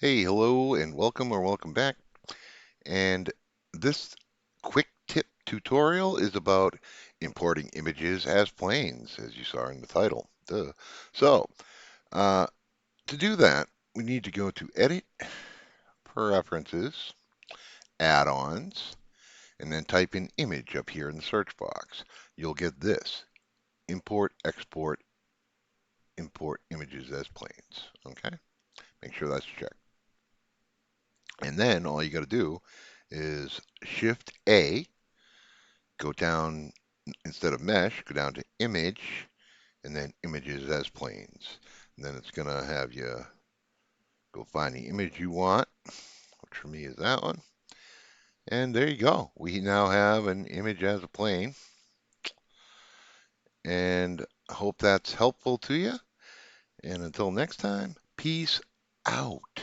Hey, hello, and welcome or welcome back. And this quick tip tutorial is about importing images as planes, as you saw in the title. Duh. So, uh, to do that, we need to go to Edit, Preferences, Add-ons, and then type in Image up here in the search box. You'll get this: Import, Export, Import Images as Planes. Okay? Make sure that's checked. And then all you got to do is Shift A, go down, instead of mesh, go down to image, and then images as planes. And then it's going to have you go find the image you want, which for me is that one. And there you go. We now have an image as a plane. And I hope that's helpful to you. And until next time, peace out.